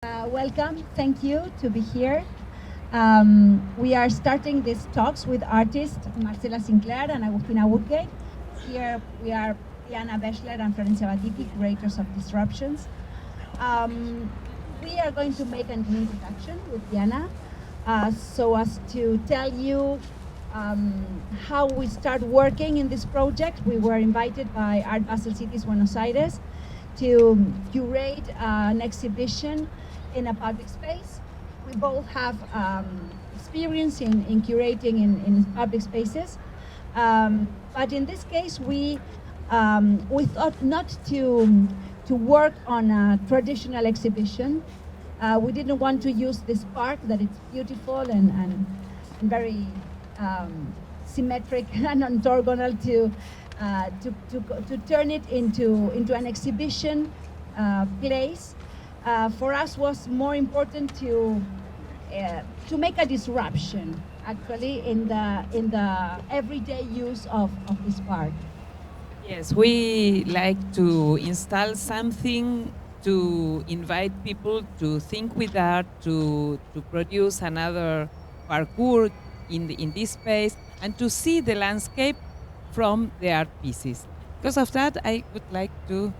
Welcome. Thank you to be here. We are starting these talks with artists Marcela Sinclair and Agustina Woodgate. Here we are Diana Wechsler and Florencia Battiti, curators of disruptions. We are going to make an introduction with Diana so as to tell you how we start working in this project. We were invited by Art Basel Cities, Buenos Aires, to curate an exhibition in a public space. We both have experience in curating in public spaces, but in this case, we thought not to work on a traditional exhibition. We didn't want to use this park that it's beautiful and very symmetric and orthogonal to turn it into an exhibition place. For us was more important to make a disruption actually in the everyday use of this park. Yes, we like to install something to invite people to think with art, to produce another parkour in this space, and to see the landscape from the art pieces. Because of that, I would like to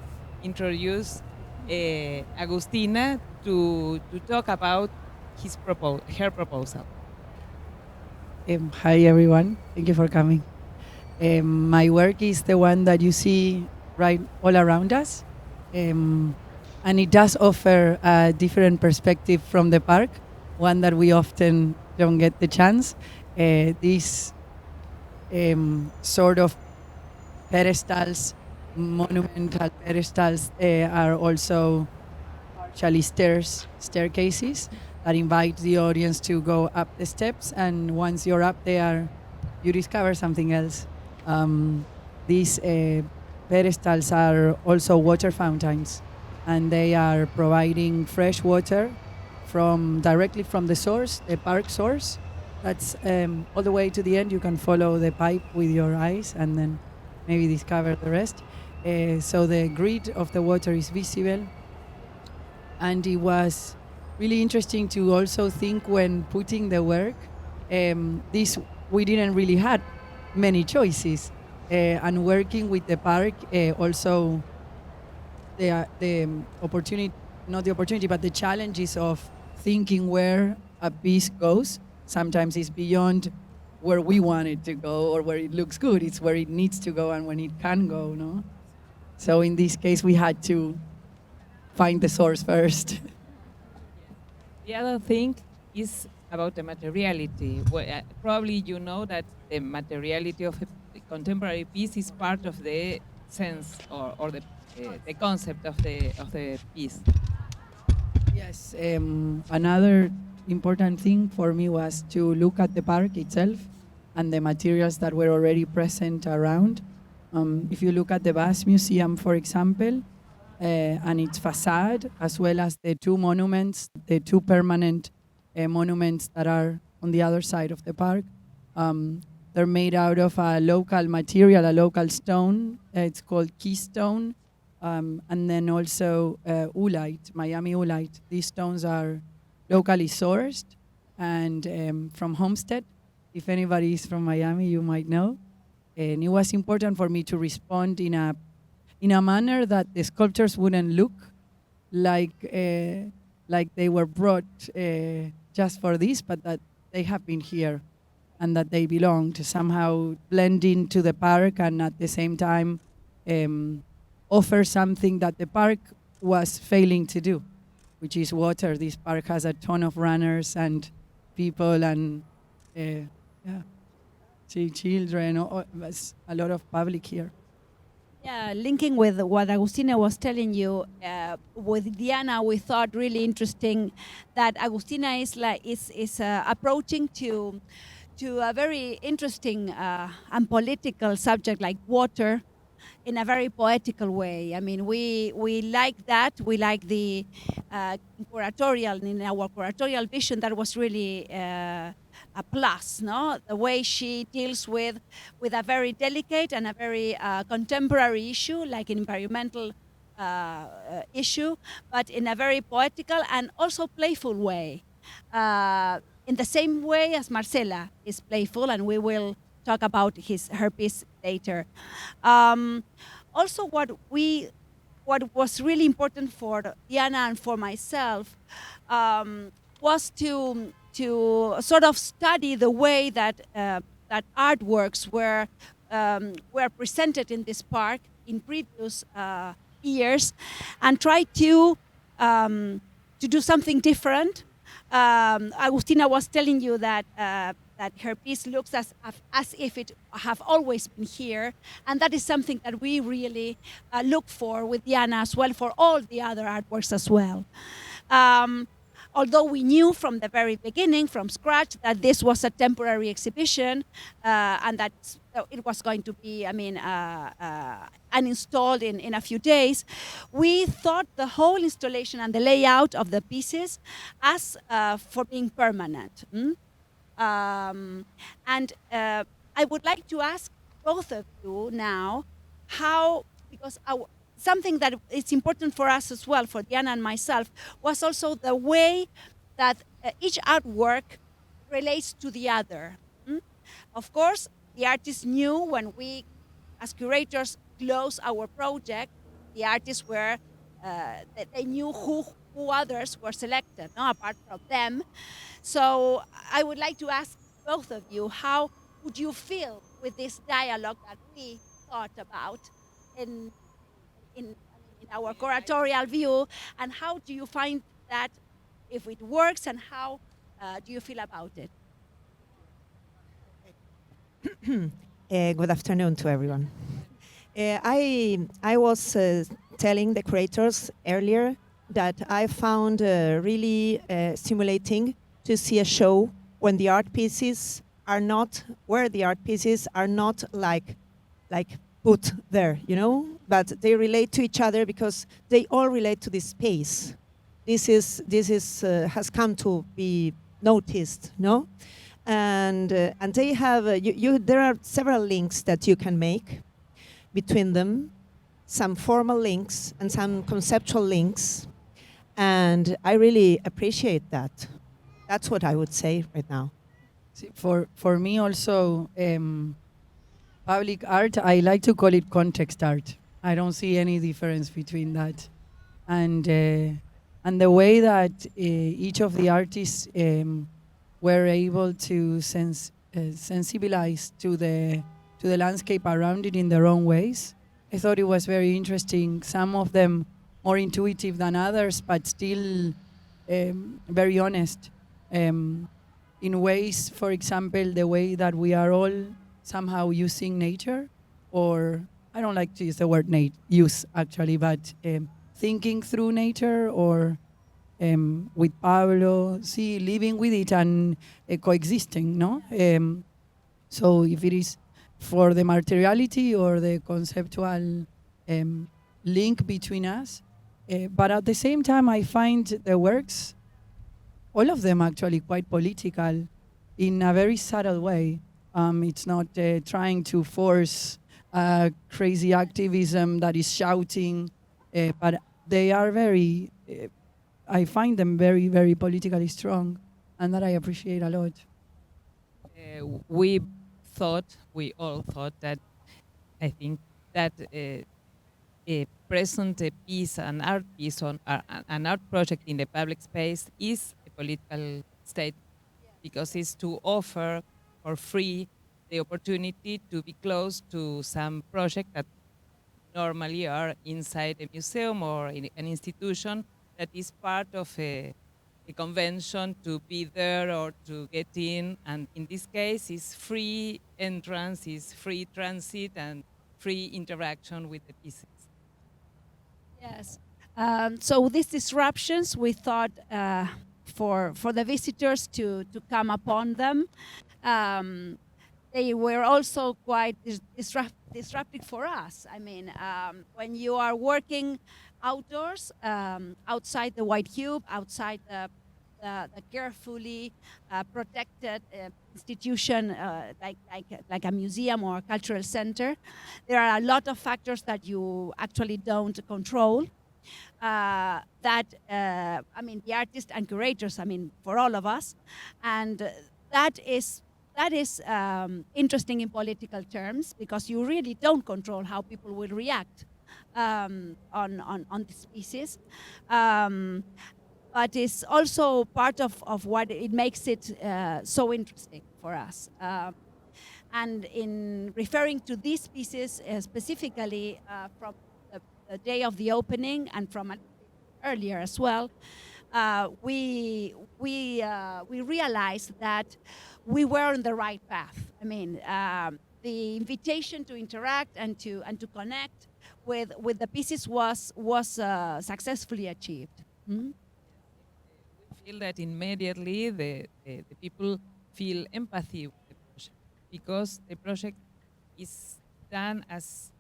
introduce Agustina to talk about her proposal. Hi everyone, thank you for coming. My work is the one that you see right all around us, and it does offer a different perspective from the park, one that we often don't get the chance. These sort of pedestals, monumental pedestals, are also partially staircases that invite the audience to go up the steps, and once you're up there, you discover something else. These pedestals are also water fountains, and they are providing fresh water directly from the source, the park source. That's all the way to the end. You can follow the pipe with your eyes and then maybe discover the rest. So the grid of the water is visible, and it was really interesting to also think when putting the work. We didn't really had many choices, and working with the park also the opportunity, not the opportunity, but the challenges of thinking where a piece goes. Sometimes it's beyond where we want it to go or where it looks good. It's where it needs to go and when it can go, no? So in this case, we had to find the source first. The other thing is about the materiality. Probably you know that the materiality of a contemporary piece is part of the sense or the concept of the piece. Yes, another important thing for me was to look at the park itself and the materials that were already present around. If you look at the Bass Museum, for example, and its facade, as well as the two monuments, the two permanent monuments that are on the other side of the park, they're made out of a local material, a local stone. It's called keystone. And then also oolite, Miami oolite. These stones are locally sourced and from Homestead. If anybody is from Miami, you might know. And it was important for me to respond in a manner that the sculptures wouldn't look like they were brought just for this, but that they have been here and that they belong to somehow blend into the park and at the same time offer something that the park was failing to do, which is water. This park has a ton of runners and people and children, a lot of public here. Yeah, linking with what Agustina was telling you, with Diana, we thought really interesting that Agustina is approaching to a very interesting and political subject like water in a very poetical way. I mean, we like that. We like the curatorial, in our curatorial vision, that was really a plus, no? The way she deals with a very delicate and a very contemporary issue, like environmental issue, but in a very poetical and also playful way. In the same way as Marcela is playful, and we will talk about her piece later. Also, what was really important for Diana and for myself was to sort of study the way that that artworks were presented in this park in previous years, and try to do something different. Agustina was telling you that that her piece looks as if it have always been here, and that is something that we really look for with Diana as well, for all the other artworks as well. Although we knew from the very beginning, from scratch, that this was a temporary exhibition and that it was going to be, uninstalled in a few days, we thought the whole installation and the layout of the pieces as for being permanent. I would like to ask both of you now how, because something that is important for us as well, for Diana and myself, was also the way that each artwork relates to the other. Of course, the artists knew when we, as curators, closed our project, the artists were, they knew who others were selected, no, apart from them. So I would like to ask both of you, how would you feel with this dialogue that we thought about in our curatorial view, and how do you find that, if it works, and how do you feel about it? Good afternoon to everyone. I was telling the curators earlier that I found really stimulating to see a show when the art pieces are not, where the art pieces are not like put there, you know, but they relate to each other because they all relate to this space. This has come to be noticed, no? And they have there are several links that you can make between them, some formal links and some conceptual links, and I really appreciate that. That's what I would say right now. For me also, public art, I like to call it context art. I don't see any difference between that. And the way that each of the artists were able to sensibilize to the landscape around it in their own ways, I thought it was very interesting. Some of them more intuitive than others, but still very honest. In ways, for example, the way that we are all somehow using nature, or I don't like to use the word use actually, but thinking through nature, or with Pablo, living with it and coexisting, no? So if it is for the materiality or the conceptual link between us, but at the same time, I find the works, all of them actually quite political in a very subtle way. It's not trying to force crazy activism that is shouting, but they are very, I find them very, very politically strong, and that I appreciate a lot. We all thought that, I think that a present piece, an art piece, an art project in the public space is a political state, because it's to offer for free the opportunity to be close to some project that normally are inside a museum or in an institution that is part of a convention to be there or to get in. And in this case, it's free entrance, it's free transit, and free interaction with the pieces. Yes. So these disruptions, we thought for the visitors to come upon them. They were also quite disruptive for us. I mean, when you are working outdoors, outside the white cube, outside the the carefully protected institution like a museum or a cultural center. There are a lot of factors that you actually don't control. That I mean, the artists and curators, I mean, for all of us, and that is interesting in political terms, because you really don't control how people will react on this species. But it's also part of what it makes it so interesting for us. And in referring to these pieces specifically from the day of the opening and from earlier as well, we realized that we were on the right path. I mean, the invitation to interact and to connect with the pieces was successfully achieved. Mm-hmm. We feel that immediately the people feel empathy with the project, because the project is done as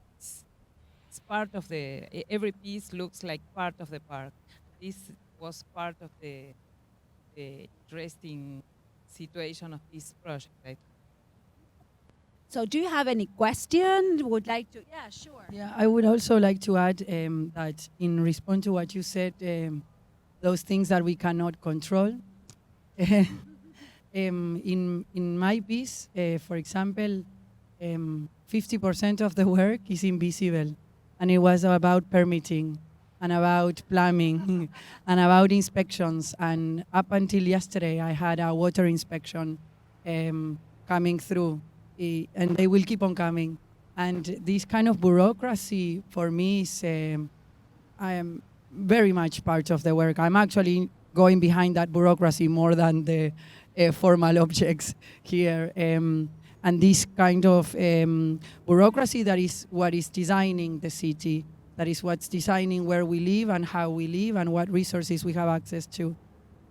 part of every piece looks like part of the park. This was part of the interesting situation of this project, right? So do you have any question? Would like to? Yeah, sure. Yeah, I would also like to add that in response to what you said, those things that we cannot control. In my piece, for example, 50% of the work is invisible, and it was about permitting and about plumbing and about inspections. And up until yesterday, I had a water inspection coming through, and they will keep on coming. And this kind of bureaucracy for me is I am very much part of the work. I'm actually going behind that bureaucracy more than the formal objects here. And this kind of bureaucracy that is what is designing the city, that is what's designing where we live and how we live and what resources we have access to.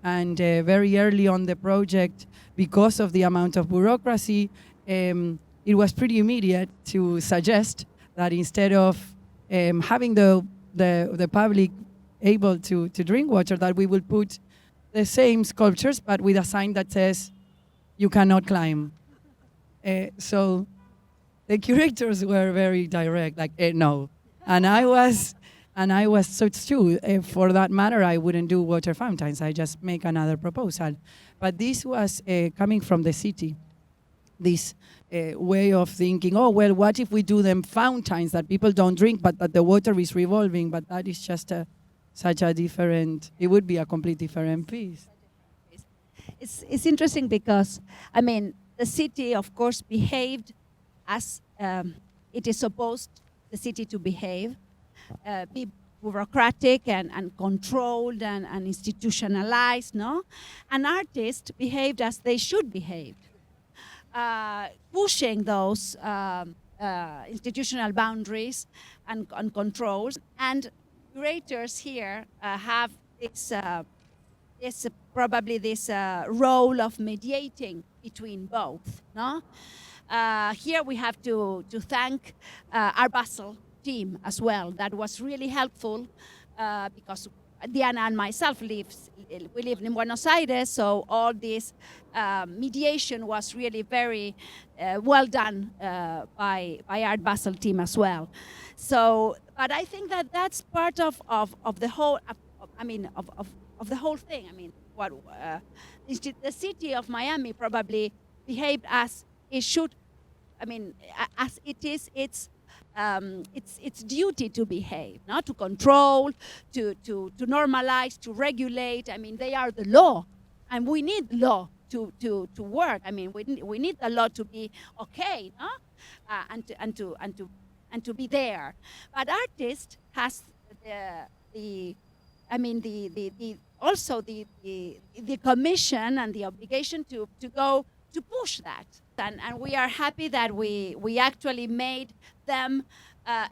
And very early on the project, because of the amount of bureaucracy, it was pretty immediate to suggest that instead of having the public able to drink water, that we will put the same sculptures but with a sign that says, "You cannot climb." So the curators were very direct, like, no. And I was, so it's true. For that matter, I wouldn't do water fountains. I just make another proposal. But this was coming from the city. This way of thinking, oh, well, what if we do them fountains that people don't drink, but that the water is revolving? But that is just such a different, it would be a completely different piece. It's interesting because, I mean, the city, of course, behaved as it is supposed the city to behave, be bureaucratic and controlled and institutionalized, no? And artists behaved as they should behave, pushing those institutional boundaries and controls. And curators here have this probably this role of mediating between both, no? Here we have to thank our Basel team as well. That was really helpful because Diana and myself we live in Buenos Aires, so all this mediation was really very well done by Art Basel team as well. So, but I think that that's part of the whole, of the whole thing. I mean, what the city of Miami probably behaved as it should. I mean, as it is, it's duty to behave, not to control, to normalize, to regulate. I mean, they are the law, and we need law to work. I mean, we need the law to be okay, no? And to be there. But artist has also the commission and the obligation to go to push that. And we are happy that we actually made them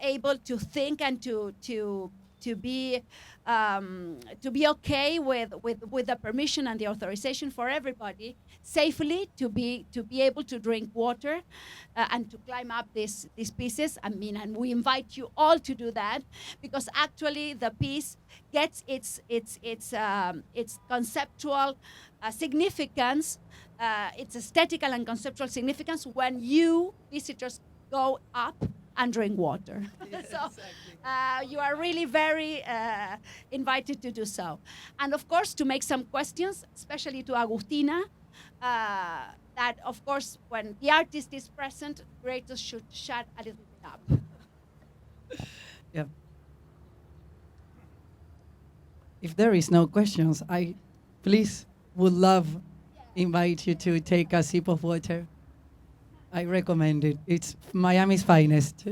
able to think and to to be okay with the permission and the authorization for everybody safely to be able to drink water and to climb up these pieces. I mean, and we invite you all to do that, because actually the piece gets its conceptual significance, its aesthetical and conceptual significance when you visitors go up and drink water. So you are really very invited to do so. And of course, to make some questions, especially to Agustina, that of course, when the artist is present, curators should shut a little bit up. Yeah. If there is no questions, I please would love invite you to take a sip of water. I recommend it. It's Miami's finest.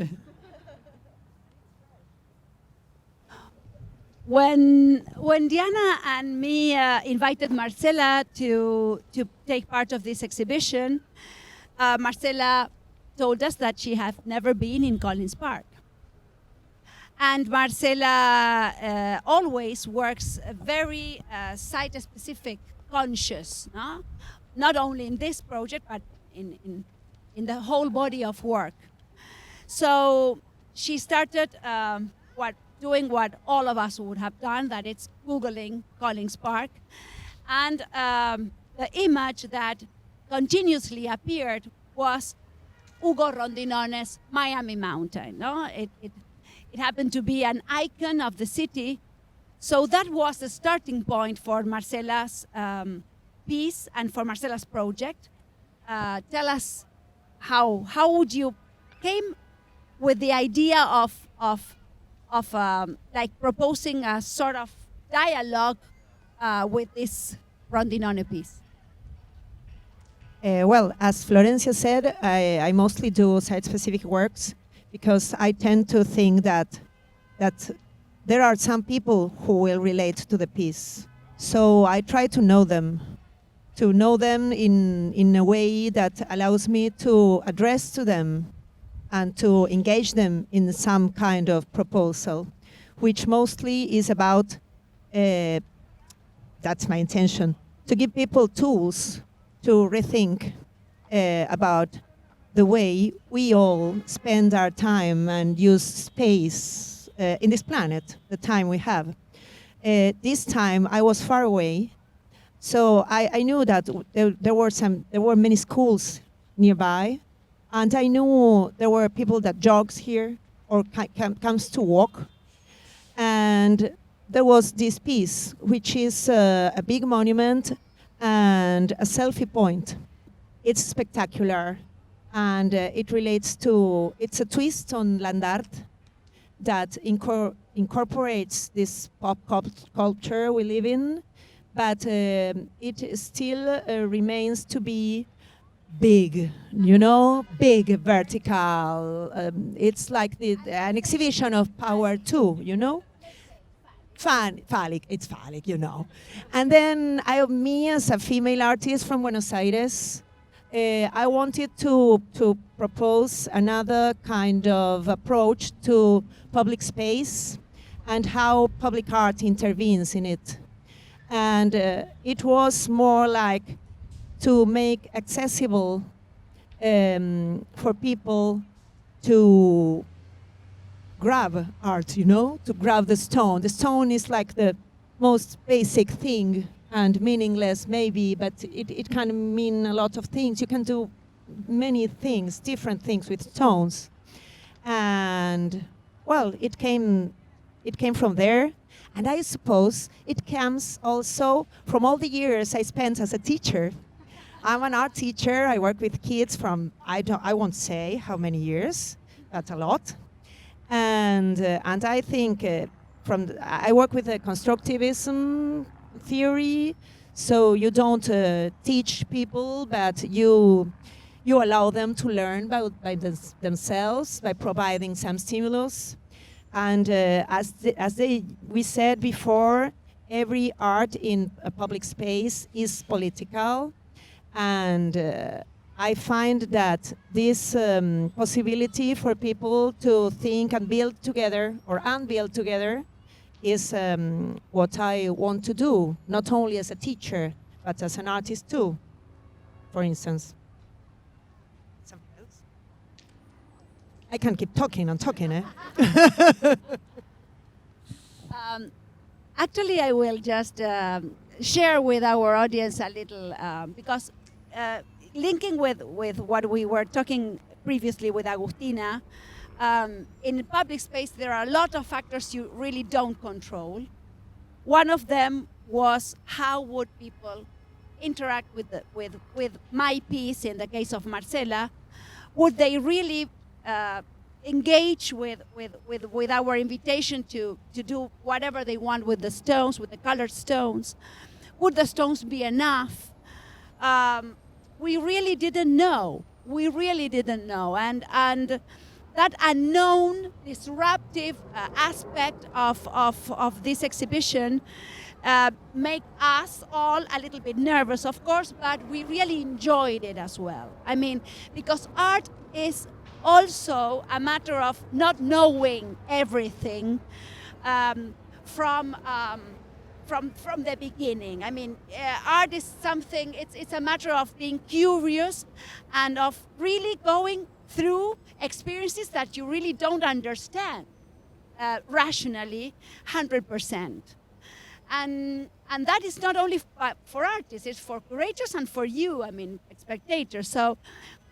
When Diana and me invited Marcela to take part of this exhibition, Marcela told us that she had never been in Collins Park. And Marcela always works very site-specific conscious, no? Not only in this project, but in the whole body of work. So she started doing what all of us would have done, that it's Googling Collins Park. And the image that continuously appeared was Ugo Rondinone's Miami Mountain. No? It happened to be an icon of the city. So that was the starting point for Marcela's piece and for Marcela's project. Tell us how would you came with the idea of like proposing a sort of dialogue with this Rondinone piece? Well, as Florencia said, I mostly do site-specific works because I tend to think that there are some people who will relate to the piece. So I try to know them in a way that allows me to address to them and to engage them in some kind of proposal, which mostly is about, that's my intention, to give people tools to rethink about the way we all spend our time and use space in this planet, the time we have. This time I was far away, so I knew that there were many schools nearby, and I knew there were people that jogs here or comes to walk, and there was this piece, which is a big monument and a selfie point. It's spectacular, and it relates to, it's a twist on land art that incorporates this pop culture we live in, but it still remains to be big, you know, big, vertical. It's like an exhibition of power too, you know? Phallic, it's phallic, you know. And then me as a female artist from Buenos Aires, I wanted to propose another kind of approach to public space and how public art intervenes in it. And it was more like to make accessible for people to grab art, you know, to grab the stone. The stone is like the most basic thing and meaningless maybe, but it can mean a lot of things. You can do many things, different things with stones. And well, it came from there. And I suppose it comes also from all the years I spent as a teacher. I'm an art teacher. I work with kids from, I won't say how many years, but a lot. And I think I work with a constructivism theory, so you don't teach people, but you allow them to learn by themselves by providing some stimulus. And we said before, every art in a public space is political, and I find that this possibility for people to think and build together or unbuild together is what I want to do, not only as a teacher, but as an artist too, for instance. Something else? I can keep talking and talking, eh? Actually, I will just share with our audience a little, because linking with what we were talking previously with Agustina, in public space, there are a lot of factors you really don't control. One of them was how would people interact with my piece, in the case of Marcela. Would they really engage with our invitation to do whatever they want with the stones, with the colored stones? Would the stones be enough? We really didn't know. We really didn't know. And that unknown, disruptive aspect of this exhibition make us all a little bit nervous, of course, but we really enjoyed it as well. I mean, because art is also a matter of not knowing everything from the beginning. I mean, art is something, it's a matter of being curious and of really going through experiences that you really don't understand rationally 100%. And that is not only for artists, it's for curators and for you, I mean, spectators. So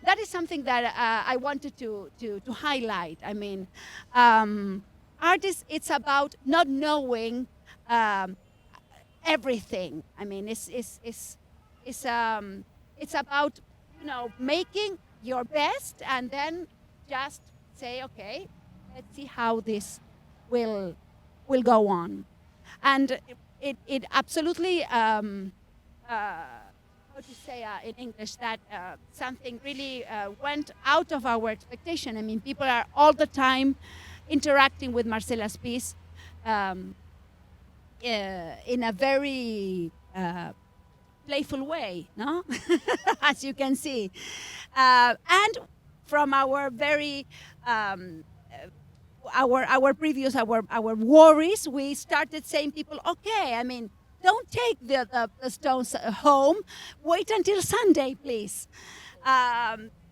that is something that I wanted to highlight. I mean, art it's about not knowing everything. I mean, it's about, you know, making your best and then just say, okay, let's see how this will go on. And it absolutely, how to say in English, that something really went out of our expectation. I mean, people are all the time interacting with Marcela's piece in a very playful way, no? As you can see. And from our very our previous worries, we started saying people, okay, I mean, don't take the stones home. Wait until Sunday, please.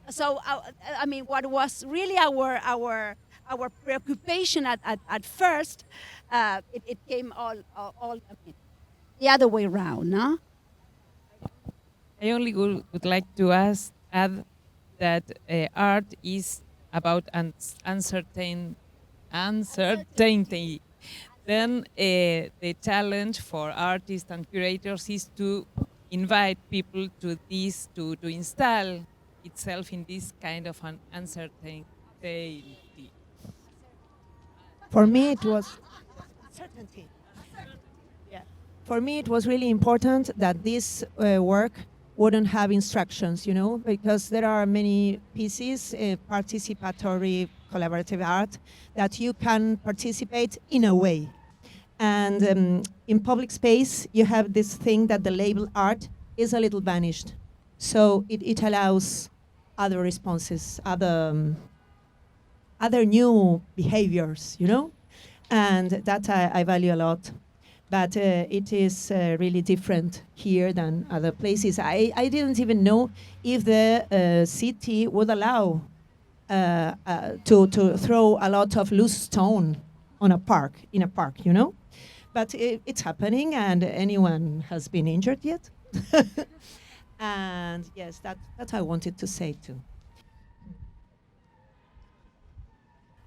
So I mean, what was really our preoccupation at first, it came all I mean, the other way around, no? I only would like to add that art is about uncertainty. Then the challenge for artists and curators is to invite people to this, to install itself in this kind of an uncertainty. For me, it was certainty. Yeah. For me, it was really important that this work wouldn't have instructions, you know, because there are many pieces, participatory, collaborative art, that you can participate in a way. And in public space, you have this thing that the label art is a little vanished. So it allows other responses, other new behaviors, you know? And that I value a lot. But it is really different here than other places. I didn't even know if the city would allow to throw a lot of loose stone in a park, you know? But it's happening, and anyone has been injured yet? And yes, that I wanted to say too.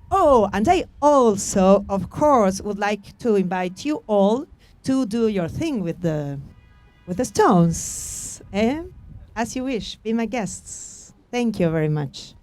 Oh, and I also, of course, would like to invite you all to do your thing with the stones. As you wish, be my guests. Thank you very much.